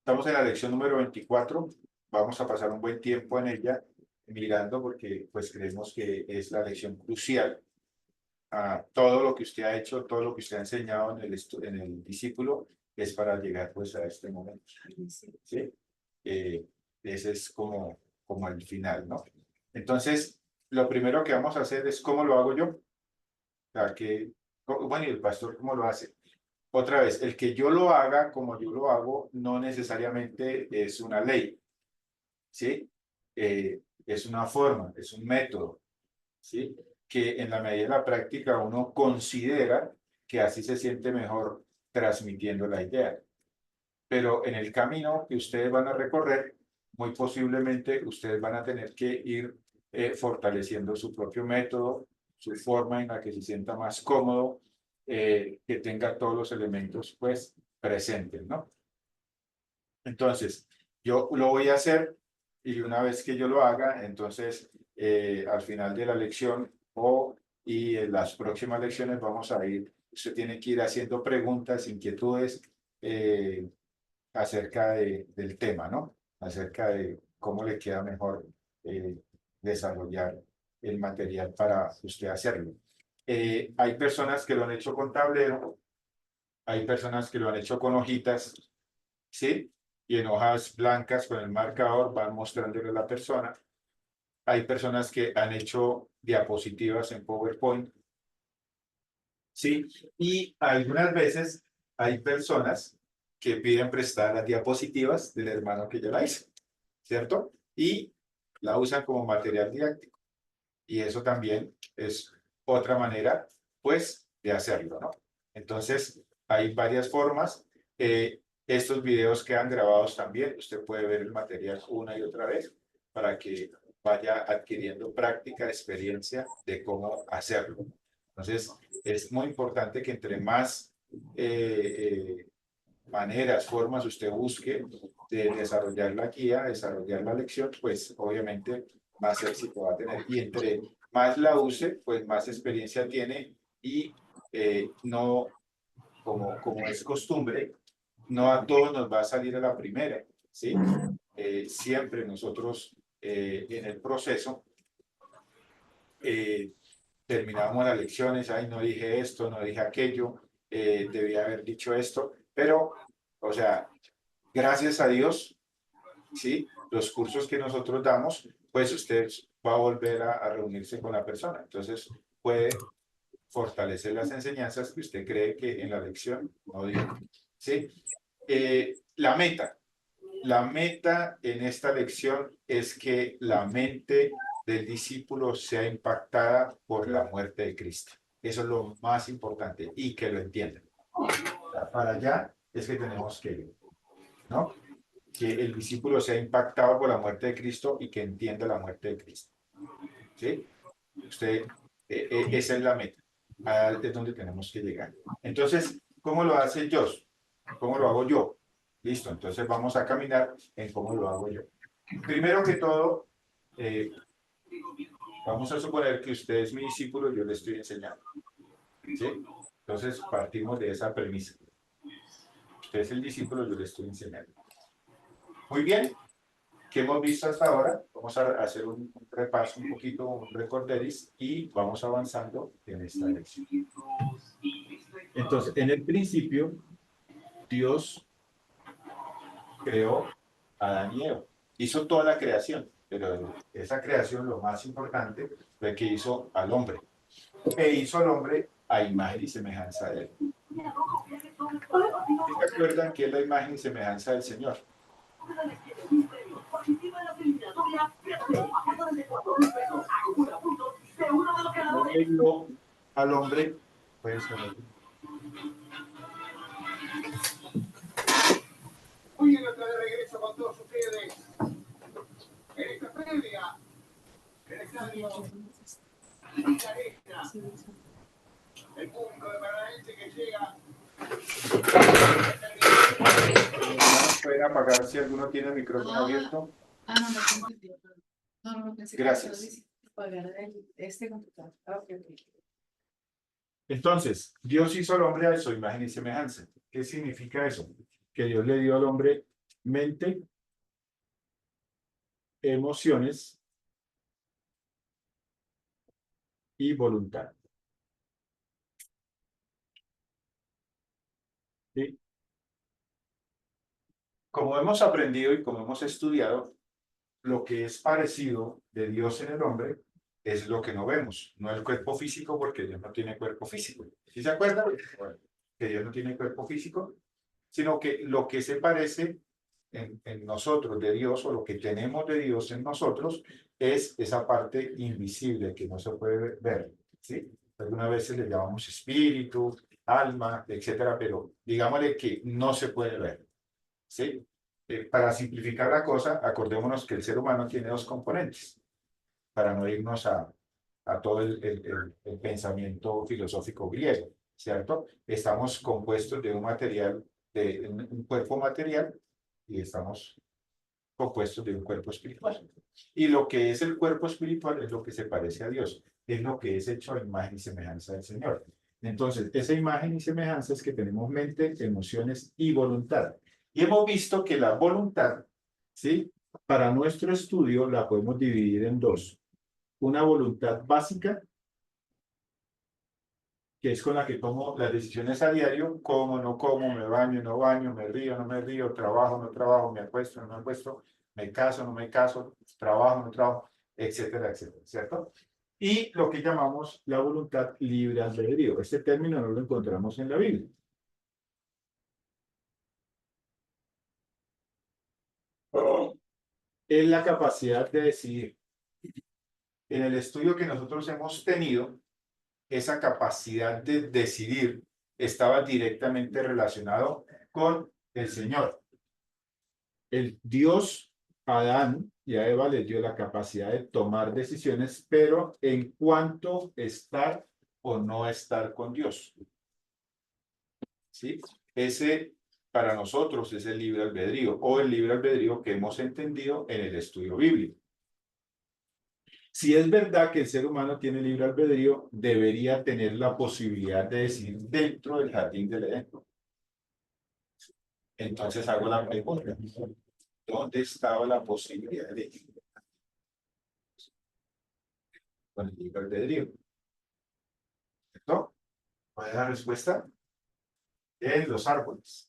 Estamos en la lección número 24. Vamos a pasar un buen tiempo en ella mirando porque pues creemos que es la lección crucial a todo lo que usted ha hecho, todo lo que usted ha enseñado en el discípulo es para llegar pues a este momento. ¿Sí? Ese es como el final, ¿no? Entonces, lo primero que vamos a hacer es cómo lo hago yo. O sea, bueno, y el pastor cómo lo hace. Otra vez, el que yo lo haga como yo lo hago no necesariamente es una ley, ¿sí? Es una forma, es un método, ¿sí? Que en la medida de la práctica uno considera que así se siente mejor transmitiendo la idea. Pero en el camino que ustedes van a recorrer, muy posiblemente ustedes van a tener que ir fortaleciendo su propio método, su forma en la que se sienta más cómodo, que tenga todos los elementos pues presentes, ¿no? Entonces, yo lo voy a hacer y una vez que yo lo haga, entonces al final de la lección y en las próximas lecciones vamos a ir, usted tiene que ir haciendo preguntas, inquietudes acerca del tema, ¿no? Acerca de cómo le queda mejor eh, desarrollar el material para usted hacerlo. Hay personas que lo han hecho con tablero, hay personas que lo han hecho con hojitas, ¿sí? Y en hojas blancas con el marcador van mostrándole a la persona. Hay personas que han hecho diapositivas en PowerPoint, ¿sí? Y algunas veces hay personas que piden prestar las diapositivas del hermano que ya la hizo, ¿cierto? Y la usan como material didáctico. Y eso también es otra manera, pues, de hacerlo, ¿no? Entonces, hay varias formas. Estos videos quedan grabados también. Usted puede ver el material una y otra vez para que vaya adquiriendo práctica, experiencia de cómo hacerlo. Entonces, es muy importante que entre más maneras, formas usted busque de desarrollar la guía, desarrollar la lección, pues obviamente más éxito va a tener. Y entre más la use, pues más experiencia tiene y no, como es costumbre, no a todos nos va a salir a la primera, ¿sí? Siempre nosotros en el proceso terminábamos las lecciones, ay, no dije esto, no dije aquello, debía haber dicho esto, pero, o sea, gracias a Dios, ¿sí? Los cursos que nosotros damos, pues usted va a volver a reunirse con la persona. Entonces, puede fortalecer las enseñanzas que usted cree que en la lección no dio, ¿sí? La meta. La meta en esta lección es que la mente del discípulo sea impactada por la muerte de Cristo. Eso es lo más importante y que lo entiendan. Para allá es que tenemos que ir, ¿no? Que el discípulo sea impactado por la muerte de Cristo y que entienda la muerte de Cristo. ¿Sí? Usted, esa es la meta. Es donde tenemos que llegar. Entonces, ¿cómo lo hace Dios? ¿Cómo lo hago yo? Listo, entonces vamos a caminar en cómo lo hago yo. Primero que todo, vamos a suponer que usted es mi discípulo y yo le estoy enseñando. ¿Sí? Entonces, partimos de esa premisa. Usted es el discípulo, yo le estoy enseñando. Muy bien, ¿qué hemos visto hasta ahora? Vamos a hacer un repaso un poquito, un recorderis y vamos avanzando en esta lección. Entonces, en el principio, Dios creó a Adán y Eva. Hizo toda la creación, pero esa creación, lo más importante, fue que hizo al hombre. E hizo al hombre a imagen y semejanza de él. ¿Se acuerdan que es la imagen y semejanza del Señor? No al hombre, pues Hoy en nuestra de regreso con todos ustedes en esta previa del estadio Picareta. El público de Paranaense que llega. ¿Pueden apagar si alguno tiene el micrófono abierto? Gracias. Entonces, Dios hizo al hombre a su imagen y semejanza. ¿Qué significa eso? Que Dios le dio al hombre mente, emociones y voluntad. ¿Sí? Como hemos aprendido y como hemos estudiado, lo que es parecido de Dios en el hombre es lo que no vemos, no el cuerpo físico, porque Dios no tiene cuerpo físico. ¿Sí se acuerdan? Bueno, que Dios no tiene cuerpo físico, sino que lo que se parece en nosotros de Dios o lo que tenemos de Dios en nosotros es esa parte invisible que no se puede ver, ¿sí? Algunas veces le llamamos espíritu, alma, etcétera, pero digámosle que no se puede ver, ¿sí? Para simplificar la cosa, acordémonos que el ser humano tiene dos componentes, para no irnos a todo el pensamiento filosófico griego, ¿cierto? Estamos compuestos de un material, de un cuerpo material, y estamos compuestos de un cuerpo espiritual. Y lo que es el cuerpo espiritual es lo que se parece a Dios, es lo que es hecho a imagen y semejanza del Señor. Entonces, esa imagen y semejanza es que tenemos mente, emociones y voluntad. Y hemos visto que la voluntad, ¿sí? Para nuestro estudio la podemos dividir en dos. Una voluntad básica, que es con la que tomo las decisiones a diario, como, no como, me baño, no baño, me río, no me río, trabajo, no trabajo, me acuesto, no me acuesto, me caso, no me caso, trabajo, no trabajo, etcétera, etcétera, ¿cierto? Y lo que llamamos la voluntad libre albedrío. Este término no lo encontramos en la Biblia. Es la capacidad de decidir. En el estudio que nosotros hemos tenido, esa capacidad de decidir estaba directamente relacionado con el Señor. El Dios a Adán y a Eva les dio la capacidad de tomar decisiones, pero en cuanto estar o no estar con Dios. ¿Sí? Ese para nosotros es el libre albedrío o el libre albedrío que hemos entendido en el estudio bíblico. Si es verdad que el ser humano tiene libre albedrío, debería tener la posibilidad de decidir dentro del jardín del Edén. Entonces hago la pregunta, ¿dónde estaba la posibilidad de decidir con el libre albedrío? ¿Cierto? ¿Cuál es la respuesta? En los árboles.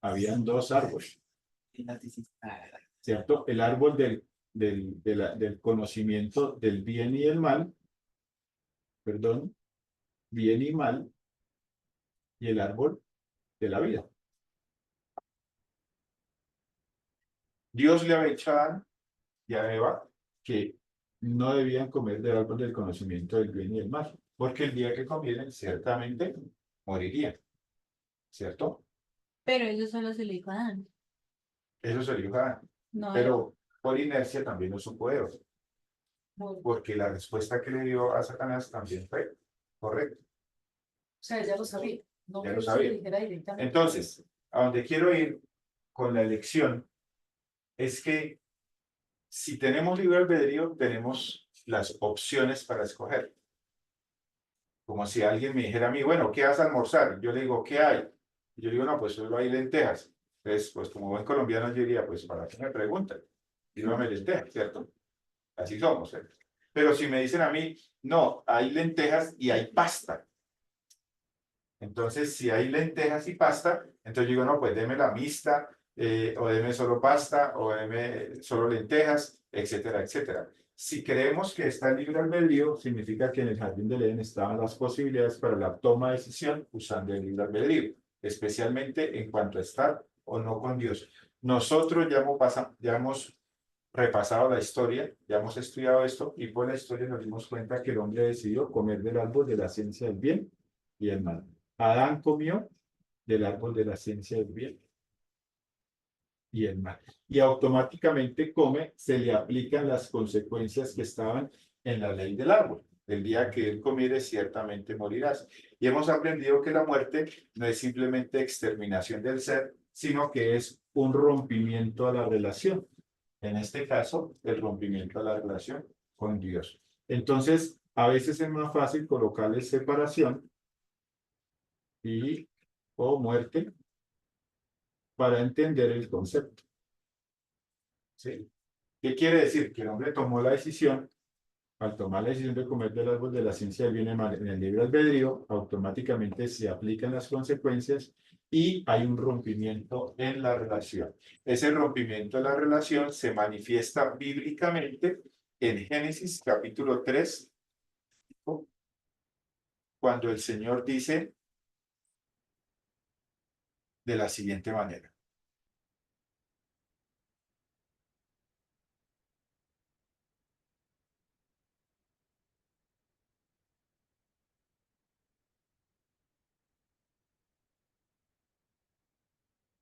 Habían dos árboles, ¿cierto? El árbol del conocimiento del bien y el mal, perdón, bien y mal, y el árbol de la vida. Dios le había dicho a Adán y a Eva que no debían comer del árbol del conocimiento del bien y del mal, porque el día que comieran ciertamente morirían, ¿cierto? Pero eso solo se le dijo a Adán. Eso se lo dijo a Adán, No, pero por inercia también lo supo Eva, no. O porque la respuesta que le dio a Satanás también fue correcta. sea, ella lo sabía. No Ya que lo se lo sabía. dijera directamente. Entonces, a donde quiero ir con la elección es que si tenemos libre albedrío, tenemos las opciones para escoger. Como si alguien me dijera a mí, bueno, ¿qué vas a almorzar? Yo le digo, ¿qué hay? Y yo digo, no, pues solo hay lentejas. Entonces, pues como buen colombiano, yo diría, pues ¿para qué me preguntan? Dígame lentejas, ¿cierto? Así somos, ¿eh? Pero si me dicen a mí, no, hay lentejas y hay pasta. Entonces, si hay lentejas y pasta, entonces yo digo, no, pues deme la mixta, o deme solo pasta, o deme solo lentejas, etcétera, etcétera. Si creemos que está el libre albedrío, significa que en el jardín del Edén estaban las posibilidades para la toma de decisión usando el libre albedrío, especialmente en cuanto a estar o no con Dios. Nosotros ya hemos repasado la historia, ya hemos estudiado esto, y por la historia nos dimos cuenta que el hombre decidió comer del árbol de la ciencia del bien y el mal. Adán comió del árbol de la ciencia del bien y el mal. Y automáticamente se le aplican las consecuencias que estaban en la ley del árbol. El día que él comiere, ciertamente morirás. Y hemos aprendido que la muerte no es simplemente exterminación del ser, sino que es un rompimiento a la relación. En este caso, el rompimiento a la relación con Dios. Entonces, a veces es más fácil colocarle separación y o muerte para entender el concepto. ¿Sí? ¿Qué quiere decir? Que el hombre tomó la decisión, al tomar la decisión de comer del árbol de la ciencia del bien y mal en el libre albedrío, automáticamente se aplican las consecuencias y hay un rompimiento en la relación. Ese rompimiento de la relación se manifiesta bíblicamente en Génesis capítulo 3, cuando el Señor dice de la siguiente manera.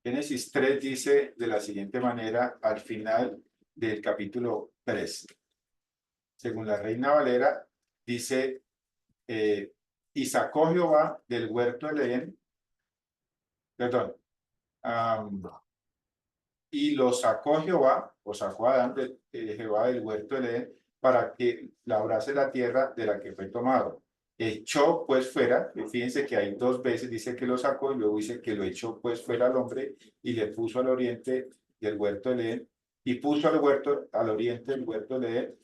Génesis 3 dice de la siguiente manera al final del capítulo 3. Según la Reina Valera, dice, y sacó Jehová del huerto de Edén, perdón, y lo sacó Jehová, o sacó a Adán de Jehová del huerto de Edén, para que labrase la tierra de la que fue tomado. Echó pues fuera, fíjense que hay dos veces, dice que lo sacó y luego dice que lo echó pues fuera al hombre y le puso al oriente del huerto de Edén, y puso al oriente del huerto de Edén,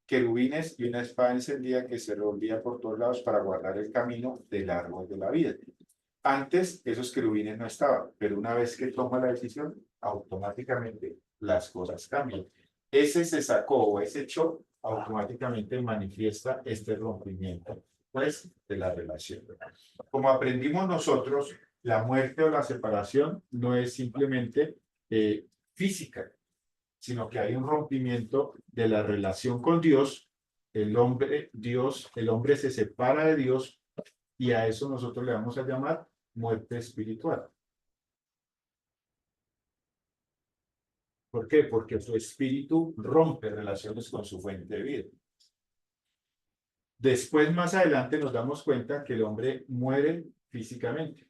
querubines y una espada encendida que se revolvía por todos lados para guardar el camino del árbol de la vida. Antes esos querubines no estaban, pero una vez que toma la decisión, automáticamente las cosas cambian. Ese se sacó o ese echó, automáticamente manifiesta este rompimiento, pues, de la relación. Como aprendimos nosotros, la muerte o la separación no es simplemente física, sino que hay un rompimiento de la relación con Dios. El hombre se separa de Dios y a eso nosotros le vamos a llamar muerte espiritual. ¿Por qué? Porque su espíritu rompe relaciones con su fuente de vida. Después, más adelante, nos damos cuenta que el hombre muere físicamente.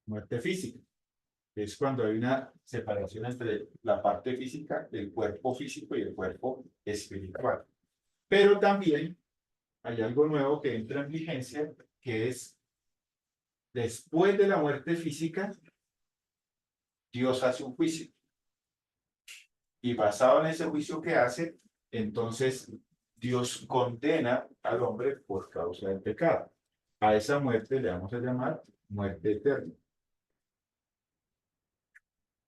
Muerte física. Es cuando hay una separación entre la parte física, el cuerpo físico y el cuerpo espiritual. Pero también hay algo nuevo que entra en vigencia, que es después de la muerte física, Dios hace un juicio. Y basado en ese juicio que hace, entonces Dios condena al hombre por causa del pecado. A esa muerte le vamos a llamar muerte eterna.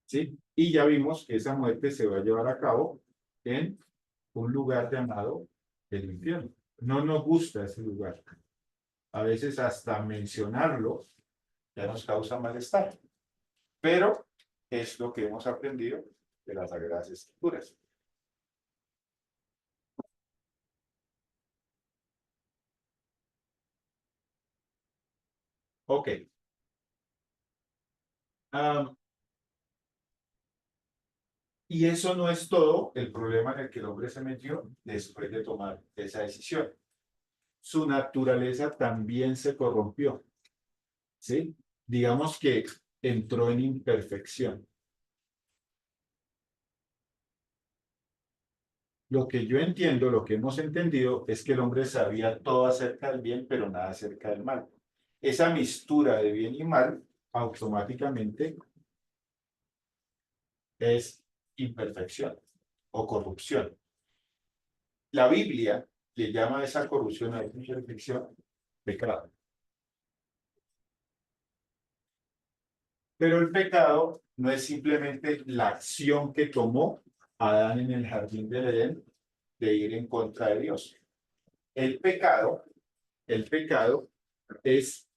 ¿Sí? Y ya vimos que esa muerte se va a llevar a cabo en un lugar llamado el infierno. No nos gusta ese lugar. A veces hasta mencionarlo ya nos causa malestar. Pero es lo que hemos aprendido de las Sagradas Escrituras. Ok. Y eso no es todo el problema en el que el hombre se metió después de tomar esa decisión. Su naturaleza también se corrompió. ¿Sí? Digamos que entró en imperfección. Lo que yo entiendo, lo que hemos entendido, es que el hombre sabía todo acerca del bien, pero nada acerca del mal. Esa mistura de bien y mal automáticamente es imperfección o corrupción. La Biblia le llama a esa corrupción, a esa imperfección, pecado. Pero el pecado no es simplemente la acción que tomó Adán en el jardín del Edén de ir en contra de Dios. El pecado es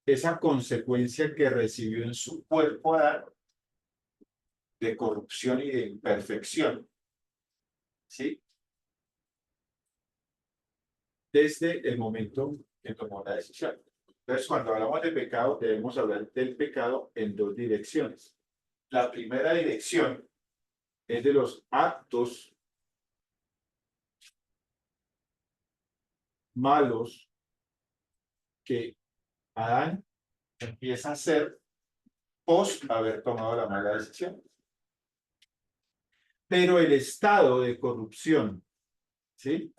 esa consecuencia que recibió en su cuerpo Adán de corrupción y de imperfección. ¿Sí? Desde el momento que tomó la decisión. Entonces, cuando hablamos de pecado, debemos hablar del pecado en dos direcciones. La primera dirección es de los actos malos que Adán empieza a hacer post haber tomado la mala decisión. Pero el estado de corrupción, ¿sí?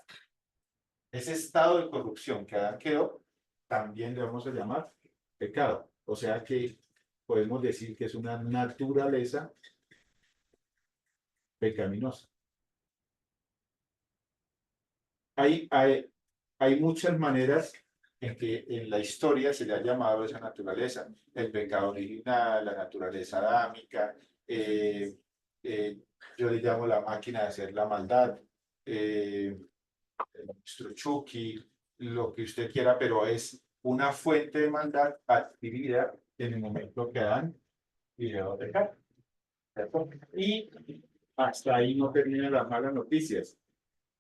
Ese estado de corrupción que Adán quedó, también le vamos a llamar pecado. O sea que podemos decir que es una naturaleza pecaminosa. Hay, hay, hay muchas maneras en que en la historia se le ha llamado esa naturaleza. El pecado original, la naturaleza adámica, eh, eh, yo le llamo la máquina de hacer la maldad, el monstruo Chucky, lo que usted quiera, pero es una fuente de maldad adquirida en el momento que Adán pidió pecar. ¿Cierto? Y hasta ahí no terminan las malas noticias.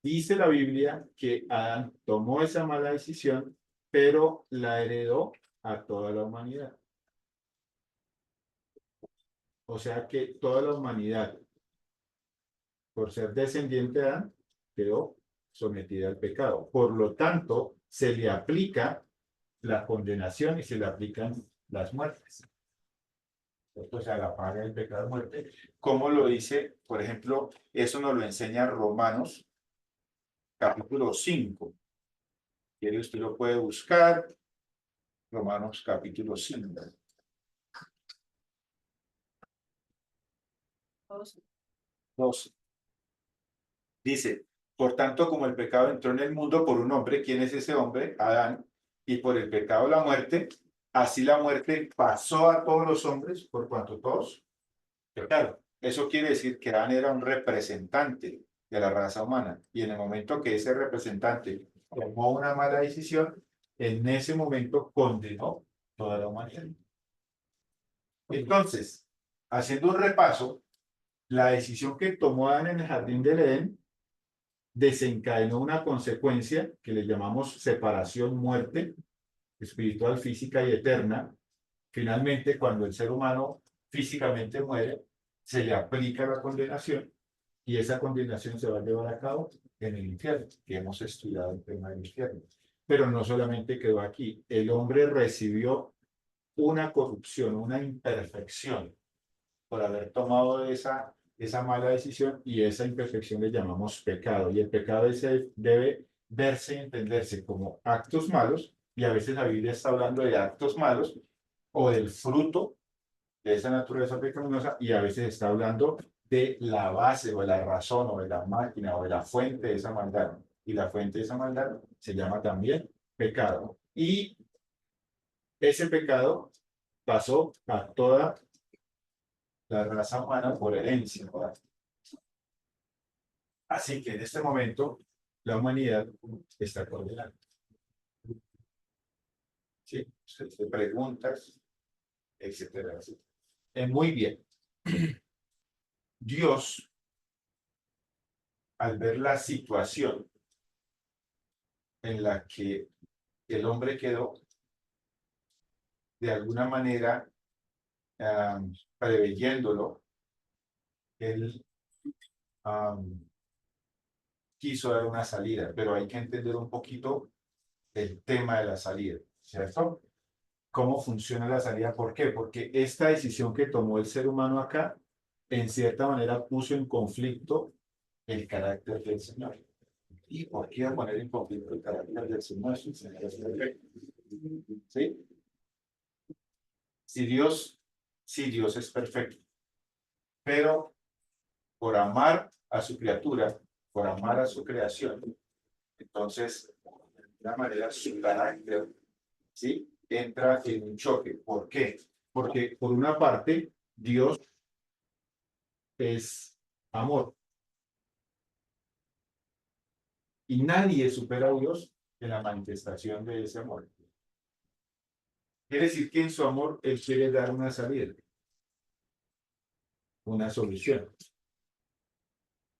Dice la Biblia que Adán tomó esa mala decisión, pero la heredó a toda la humanidad. O sea que toda la humanidad, por ser descendiente de Adán, quedó sometida al pecado. Por lo tanto, se le aplica la condenación y se le aplican las muertes. Esto se la paga el pecado de muerte. ¿Cómo lo dice? Por ejemplo, eso nos lo enseña Romanos, capítulo 5. ¿Quiere usted lo puede buscar? Romanos capítulo 5. Todos. 12. Dice, por tanto, como el pecado entró en el mundo por un hombre, ¿quién es ese hombre? Adán. Y por el pecado la muerte, así la muerte pasó a todos los hombres, por cuanto todos pecaron. Eso quiere decir que Adán era un representante de la raza humana. Y en el momento que ese representante tomó una mala decisión, en ese momento condenó toda la humanidad. Entonces, haciendo un repaso, la decisión que tomó Adán en el jardín del Edén desencadenó una consecuencia que le llamamos separación, muerte espiritual, física y eterna. Finalmente, cuando el ser humano físicamente muere, se le aplica la condenación y esa condenación se va a llevar a cabo en el infierno, que hemos estudiado el tema del infierno. Pero no solamente quedó aquí, el hombre recibió una corrupción, una imperfección por haber tomado esa mala decisión y esa imperfección le llamamos pecado. Y el pecado ese debe verse y entenderse como actos malos, y a veces la Biblia está hablando de actos malos o del fruto de esa naturaleza pecaminosa, y a veces está hablando de la base o de la razón o de la máquina o de la fuente de esa maldad. Y la fuente de esa maldad se llama también pecado. Y ese pecado pasó a toda la raza humana por herencia, ¿verdad? Así que en este momento la humanidad está condenada. ¿Sí? Se preguntas, etcétera, etcétera. Muy bien. Dios, al ver la situación en la que el hombre quedó, de alguna manera, preveyéndolo, él quiso dar una salida, pero hay que entender un poquito el tema de la salida, ¿cierto? ¿Cómo funciona la salida? ¿Por qué? Porque esta decisión que tomó el ser humano acá, en cierta manera puso en conflicto el carácter del Señor. ¿Y por qué poner en conflicto el carácter del Señor? Si el Señor es perfecto. ¿Sí? Si Dios es perfecto, pero por amar a su criatura, por amar a su creación, entonces, de alguna manera, su carácter, ¿sí?, entra en un choque. ¿Por qué? Porque, por una parte, Dios es amor. Y nadie supera a Dios en la manifestación de ese amor. Quiere decir que en su amor Él quiere dar una salida, una solución.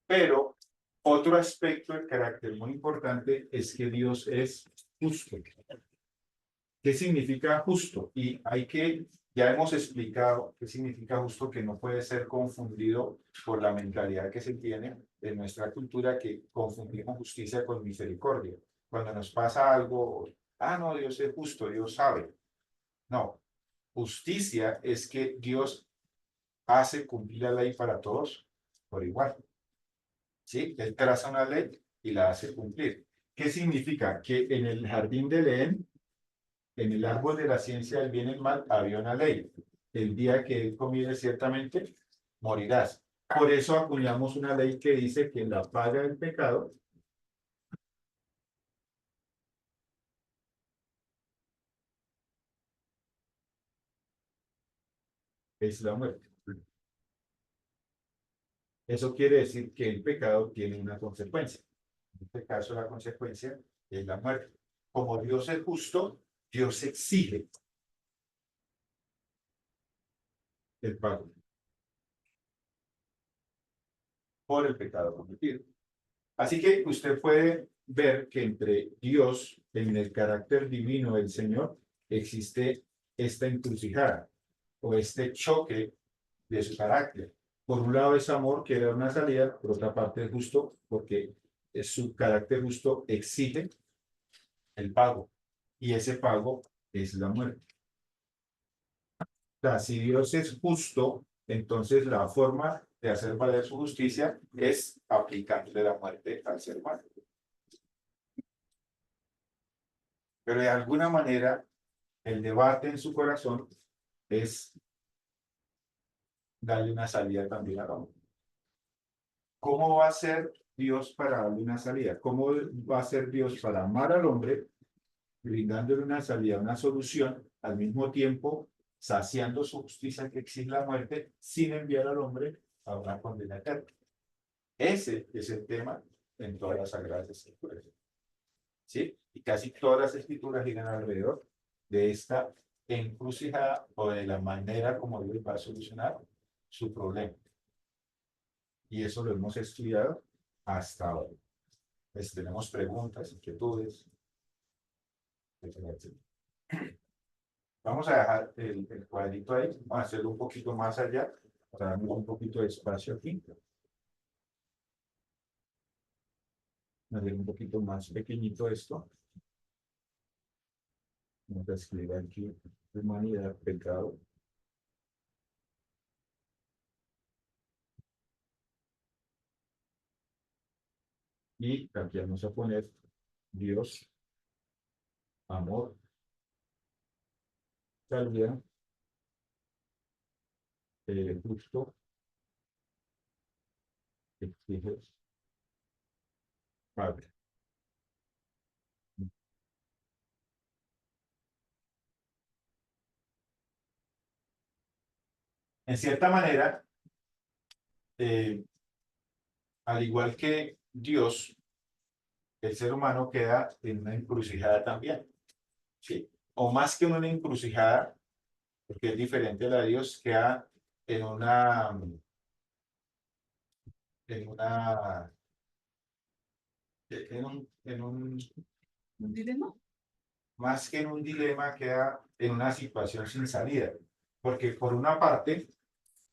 Pero otro aspecto de carácter muy importante es que Dios es justo. ¿Qué significa justo? Y ya hemos explicado qué significa justo, que no puede ser confundido por la mentalidad que se tiene en nuestra cultura, que confundimos justicia con misericordia. Cuando nos pasa algo, no, Dios es justo, Dios sabe. No, justicia es que Dios hace cumplir la ley para todos por igual. ¿Sí? Él traza una ley y la hace cumplir. ¿Qué significa? Que en el jardín de Edén en el árbol de la ciencia del bien y el mal había una ley. El día que él comiere ciertamente, morirás. Por eso acuñamos una ley que dice que la paga del pecado es la muerte. Eso quiere decir que el pecado tiene una consecuencia. En este caso, la consecuencia es la muerte. Como Dios es justo, Dios exige el pago por el pecado cometido. Así que usted puede ver que entre Dios, en el carácter divino del Señor, existe esta encrucijada o este choque de su carácter. Por un lado es amor, que era una salida, por otra parte es justo, porque su carácter justo exige el pago, y ese pago es la muerte. O sea, si Dios es justo, entonces la forma de hacer valer su justicia es aplicándole la muerte al ser humano. Pero de alguna manera, el debate en su corazón es darle una salida también al hombre. ¿Cómo va a ser Dios para darle una salida? ¿Cómo va a ser Dios para amar al hombre, brindándole una salida, una solución, al mismo tiempo saciando su justicia que exige la muerte, sin enviar al hombre a una condena eterna? Ese es el tema en todas las Sagradas Escrituras. ¿Sí? Y casi todas las escrituras giran alrededor de esta encrucijada o de la manera como Dios va a solucionar su problema. Y eso lo hemos estudiado hasta ahora. Pues tenemos preguntas, inquietudes, etcétera, etcétera. Vamos a dejar el cuadrito ahí, vamos a hacerlo un poquito más allá, para darnos un poquito de espacio aquí. Hacer un poquito más pequeñito esto. Vamos a escribir aquí humanidad, pecado. Y aquí vamos a poner Dios, amor, salida, justo, exige, Padre. En cierta manera, eh, al igual que Dios, el ser humano queda en una encrucijada también, ¿sí? O más que una encrucijada, porque es diferente a la de Dios, queda en en una, ¿Un dilema? más que en un dilema, queda en una situación sin salida. Porque por una parte,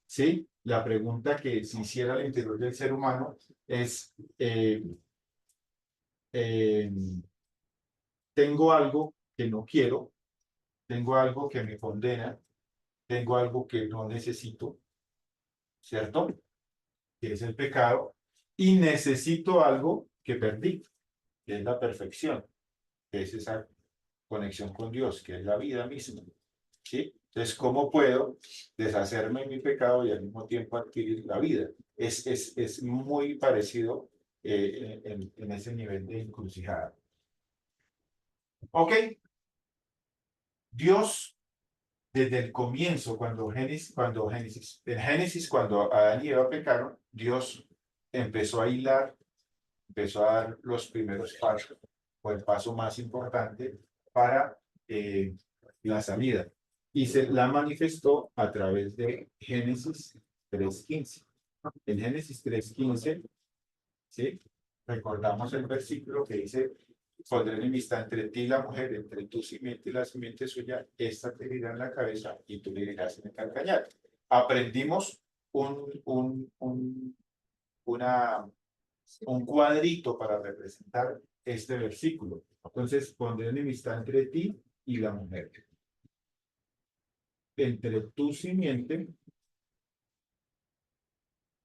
¿sí? La pregunta que se hiciera al interior del ser humano es, eh, tengo algo que no quiero, tengo algo que me condena, tengo algo que no necesito, ¿cierto? Que es el pecado, y necesito algo que perdí, que es la perfección, que es esa conexión con Dios, que es la vida misma, ¿sí? Entonces, ¿cómo puedo deshacerme de mi pecado y al mismo tiempo adquirir la vida? Es muy parecido en ese nivel de encrucijada. Ok, Dios desde el comienzo, en Génesis, cuando Adán y Eva pecaron, Dios empezó a hilar, empezó a dar los primeros pasos, o el paso más importante para la salida. Y se la manifestó a través de Génesis 3:15. En Génesis 3:15, ¿sí? Recordamos el versículo que dice: pondré enemistad entre ti y la mujer, entre tu simiente y la simiente suya, esta te herirá en la cabeza y tú le herirás en el calcañar. Aprendimos una, un cuadrito para representar este versículo. Entonces, pondré enemistad entre ti y la mujer, entre tu simiente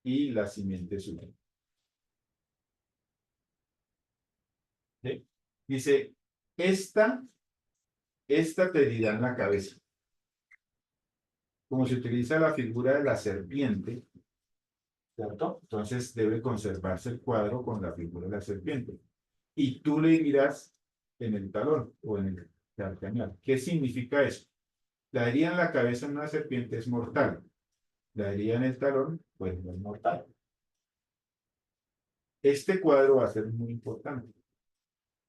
y la simiente suya. ¿Sí? Dice, esta esta te herirá en la cabeza. Como se utiliza la figura de la serpiente, ¿cierto? Entonces debe conservarse el cuadro con la figura de la serpiente. Y tú le herirás en el talón o en el calcañar. ¿Qué significa eso? La herida en la cabeza en una serpiente es mortal. La herida en el talón, pues no es mortal. Este cuadro va a ser muy importante.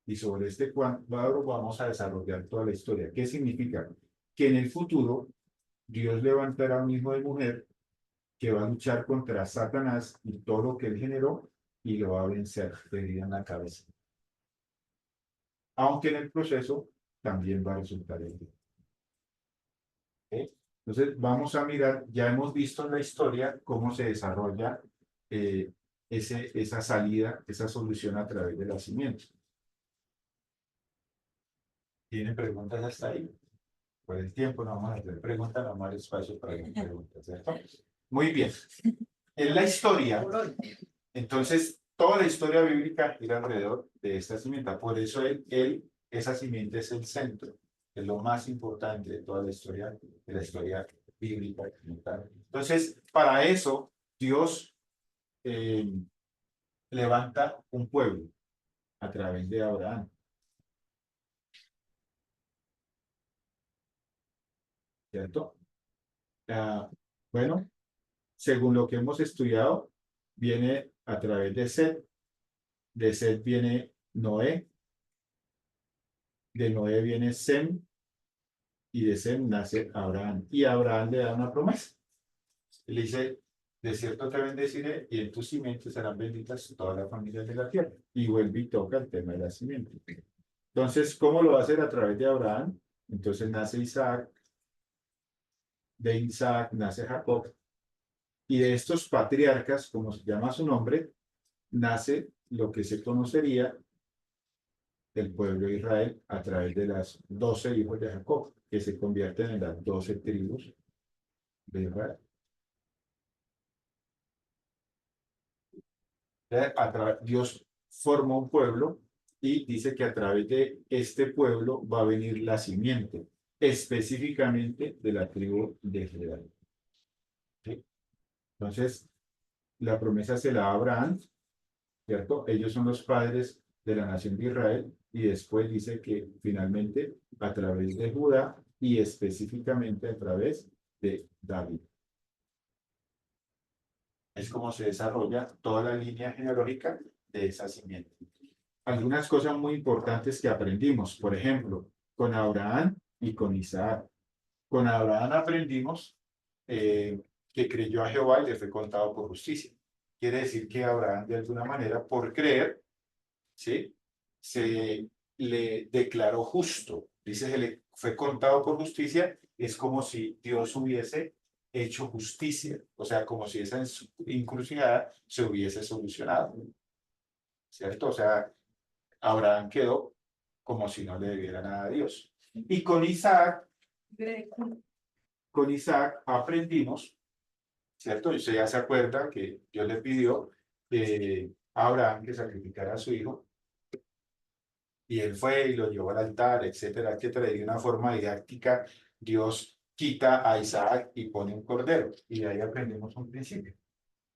Y sobre este cuadro vamos a desarrollar toda la historia. ¿Qué significa? Que en el futuro Dios levantará un hijo de mujer que va a luchar contra Satanás y todo lo que él generó y lo va a vencer, herida en la cabeza. Aunque en el proceso también va a resultar herido. ¿Okay? Entonces vamos a mirar, ya hemos visto en la historia cómo se desarrolla esa salida, esa solución a través del nacimiento. ¿Tienen preguntas hasta ahí? Por el tiempo no vamos a hacer preguntas, no más espacio para las preguntas, ¿cierto? Muy bien. En la historia, entonces, toda la historia bíblica gira alrededor de esta simiente. Por eso esa simiente es el centro, es lo más importante de toda la historia bíblica. Entonces, para eso, Dios levanta un pueblo a través de Abraham. ¿Cierto? Bueno, según lo que hemos estudiado, viene a través de Set viene Noé, de Noé viene Sem, y de Sem nace Abraham. Y Abraham le da una promesa. Le dice, de cierto te bendeciré, y en tus simientes serán benditas todas las familias de la tierra. Y vuelve y toca el tema de la simiente. Entonces, ¿cómo lo va a hacer? A través de Abraham. Entonces nace Isaac, de Isaac nace Jacob, y de estos patriarcas, como se llama su nombre, nace lo que se conocería el pueblo de Israel a través de las 12 hijos de Jacob, que se convierten en las 12 tribus de Israel. Dios forma un pueblo y dice que a través de este pueblo va a venir la simiente, específicamente de la tribu de Israel. ¿Sí? Entonces, la promesa se la da a Abraham, ¿cierto? Ellos son los padres de la nación de Israel y después dice que finalmente a través de Judá y específicamente a través de David. Es como se desarrolla toda la línea genealógica de esa simiente. Algunas cosas muy importantes que aprendimos, por ejemplo, con Abraham y con Isaac. Con Abraham aprendimos que creyó a Jehová y le fue contado por justicia. Quiere decir que Abraham, de alguna manera, por creer, ¿sí?, se le declaró justo. Dice que le fue contado por justicia, es como si Dios hubiese hecho justicia, o sea, como si esa encrucijada se hubiese solucionado, ¿cierto? O sea, Abraham quedó como si no le debiera nada a Dios. Y con Isaac aprendimos, ¿cierto? Y usted ya se acuerda que Dios le pidió a Abraham que sacrificara a su hijo, y él fue y lo llevó al altar, etcétera, etcétera, y de una forma didáctica Dios quita a Isaac y pone un cordero, y de ahí aprendemos un principio,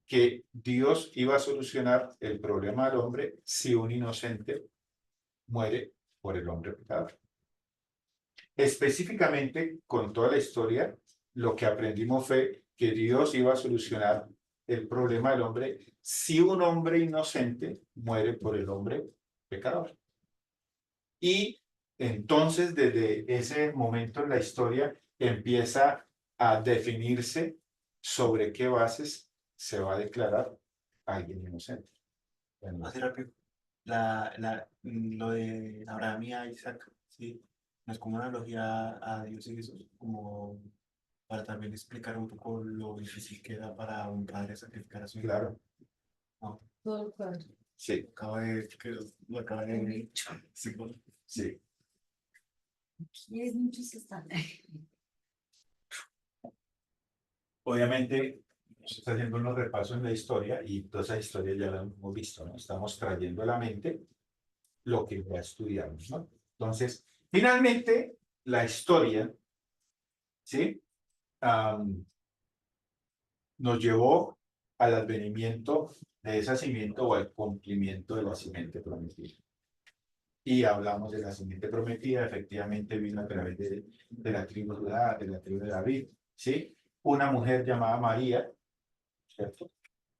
que Dios iba a solucionar el problema del hombre si un inocente muere por el hombre pecador. Específicamente, con toda la historia, lo que aprendimos fue que Dios iba a solucionar el problema del hombre si un hombre inocente muere por el hombre pecador. Y entonces, desde ese momento en la historia, empieza a definirse sobre qué bases se va a declarar a alguien inocente. Hace rápido. Lo de Abraham y a Isaac, ¿sí? No es como una analogía a Dios y Jesús, como para también explicar un poco lo difícil que era para un padre sacrificar a su hijo. Claro. ¿No? Todo el cuadro. Sí, Lo acaba de sí, bueno. sí. Aquí es muchos están. Obviamente, se está haciendo unos repasos en la historia y toda esa historia ya la hemos visto, ¿no? Estamos trayendo a la mente lo que ya estudiamos, ¿no? Entonces, finalmente, la historia, ¿sí? Nos llevó al advenimiento de esa simiente o al cumplimiento de la simiente prometida. Y hablamos de la simiente prometida, efectivamente vino a través de la tribu de Judá, de la tribu de David, ¿sí? Una mujer llamada María, ¿cierto?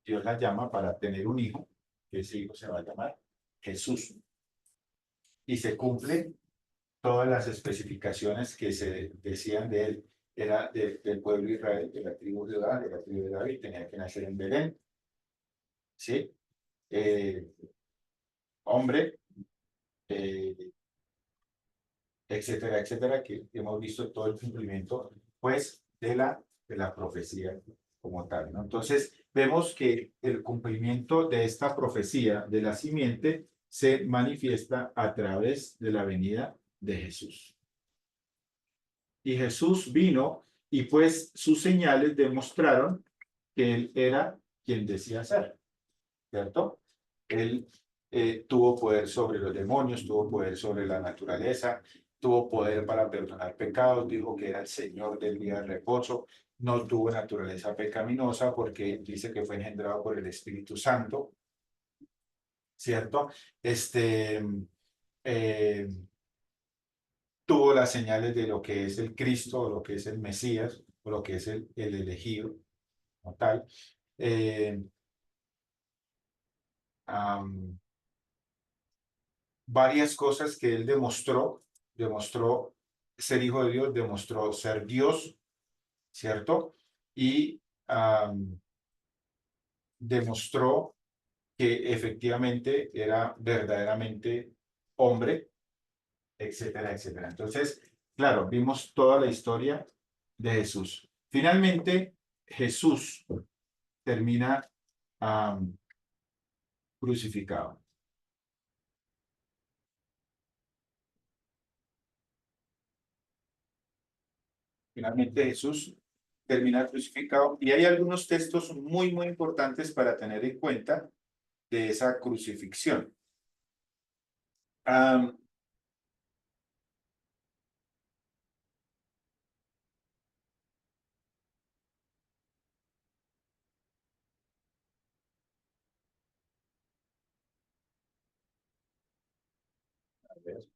Dios la llama para tener un hijo, que ese hijo se va a llamar Jesús. Y se cumplen todas las especificaciones que se decían de él. Era del pueblo de Israel, de la tribu de Judá, de la tribu de David, tenía que nacer en Belén, ¿sí? Hombre, etcétera, etcétera, que hemos visto todo el cumplimiento, pues, de la profecía como tal, ¿no? Entonces, vemos que el cumplimiento de esta profecía de la simiente se manifiesta a través de la venida de Jesús. Y Jesús vino y pues sus señales demostraron que él era quien decía ser, ¿cierto? Él tuvo poder sobre los demonios, tuvo poder sobre la naturaleza, tuvo poder para perdonar pecados, dijo que era el Señor del día de reposo, no tuvo naturaleza pecaminosa porque dice que fue engendrado por el Espíritu Santo, ¿cierto? Eh, tuvo las señales de lo que es el Cristo, o lo que es el Mesías, o lo que es el elegido, como tal. Varias cosas que él demostró ser hijo de Dios, demostró ser Dios, ¿cierto? Y demostró que efectivamente era verdaderamente hombre, etcétera, etcétera. Entonces, claro, vimos toda la historia de Jesús. Finalmente, Jesús termina crucificado. Finalmente Jesús termina crucificado y hay algunos textos muy, muy importantes para tener en cuenta de esa crucifixión. Um, a ver,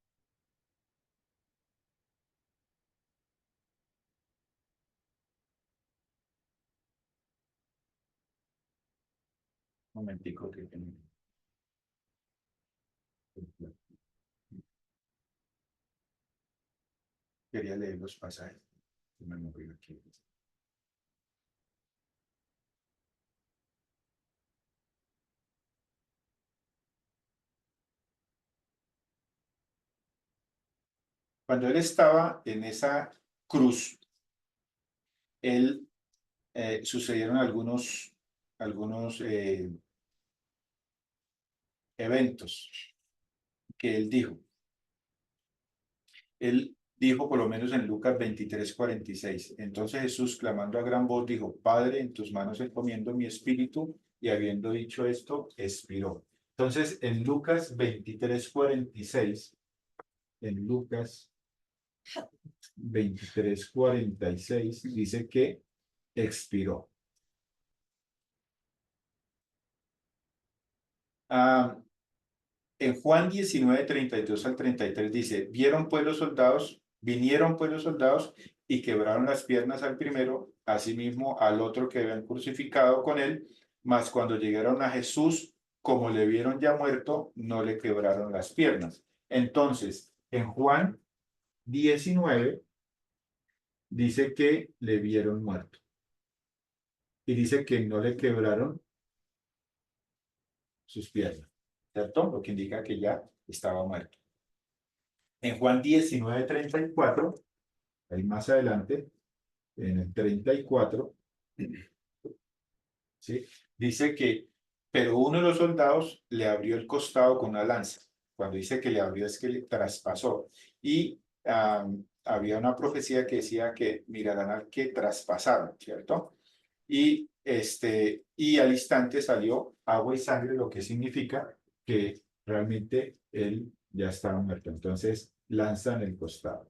un momentico que quería leer los pasajes. Me moví aquí. Cuando él estaba en esa cruz, él sucedieron algunos eventos que él dijo. Él dijo, por lo menos en Lucas 23:46, entonces Jesús, clamando a gran voz, dijo, Padre, en tus manos encomiendo mi espíritu, y habiendo dicho esto, expiró. Entonces, en Lucas 23:46, en Lucas 23:46, dice que expiró. En Juan 19:32 al 33 dice, vinieron pues los soldados y quebraron las piernas al primero, asimismo al otro que habían crucificado con él, mas cuando llegaron a Jesús, como le vieron ya muerto, no le quebraron las piernas. Entonces, en Juan 19 dice que le vieron muerto y dice que no le quebraron sus piernas, ¿cierto? Lo que indica que ya estaba muerto. En Juan 19:34, ahí más adelante, en el 34, ¿sí? Dice que, pero uno de los soldados le abrió el costado con una lanza. Cuando dice que le abrió es que le traspasó. Y había una profecía que decía que mirarán al que traspasaron, ¿cierto? Y al instante salió agua y sangre, lo que significa que realmente él ya estaba muerto. Entonces lanzan el costado.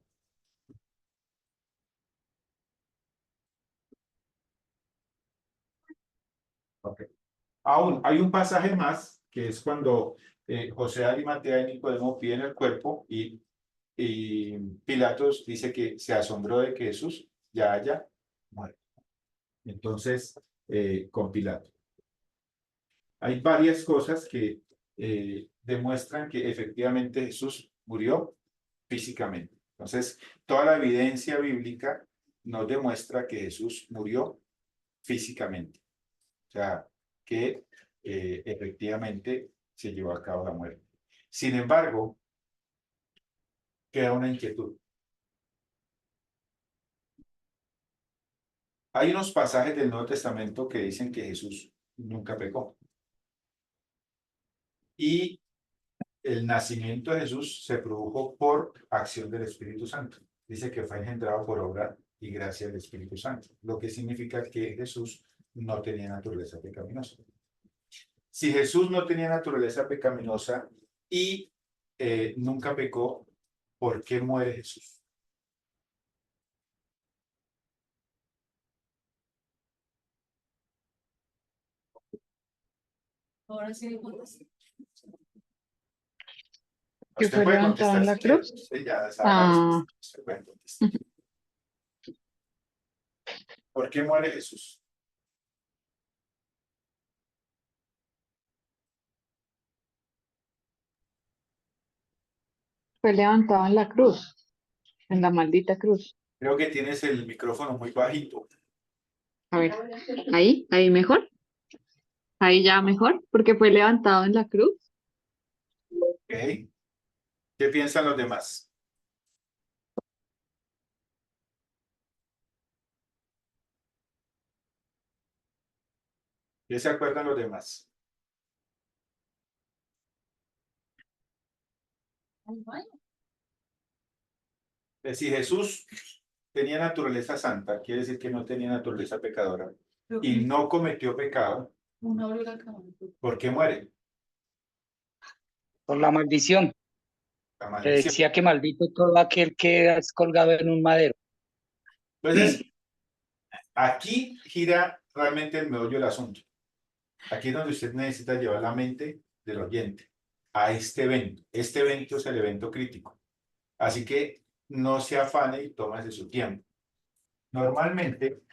Ok. Aún hay un pasaje más, que es cuando José de Arimatea y Nicodemo piden el cuerpo y Pilatos dice que se asombró de que Jesús ya haya muerto. Entonces, con Pilato. Hay varias cosas que demuestran que efectivamente Jesús murió físicamente. Entonces, toda la evidencia bíblica nos demuestra que Jesús murió físicamente. O sea, que efectivamente se llevó a cabo la muerte. Sin embargo, queda una inquietud. Hay unos pasajes del Nuevo Testamento que dicen que Jesús nunca pecó. Y el nacimiento de Jesús se produjo por acción del Espíritu Santo. Dice que fue engendrado por obra y gracia del Espíritu Santo, lo que significa que Jesús no tenía naturaleza pecaminosa. Si Jesús no tenía naturaleza pecaminosa y nunca pecó, ¿por qué muere Jesús? Ahora sí, ¿cuántos? Que Usted fue puede levantado contestar en si la quiere. cruz. Usted ya sabe la Ah, respuesta. Usted puede contestar. ¿Por qué muere Jesús? fue levantado en la cruz, en la maldita cruz. Creo que tienes el micrófono muy bajito. A ver, ahí mejor, ahí ya mejor, porque fue levantado en la cruz. ¿Ok? ¿Qué piensan los demás? ¿Qué se acuerdan los demás? Si Jesús tenía naturaleza santa, quiere decir que no tenía naturaleza pecadora y no cometió pecado, Una hora acabó. ¿por qué muere? Por la maldición, La que maldición. decía que maldito todo aquel que es colgado en un madero. Entonces, aquí gira realmente el meollo del asunto. Aquí es donde usted necesita llevar la mente del oyente a este evento. Este evento es el evento crítico. Así que no se afane y tómese su tiempo. Normalmente,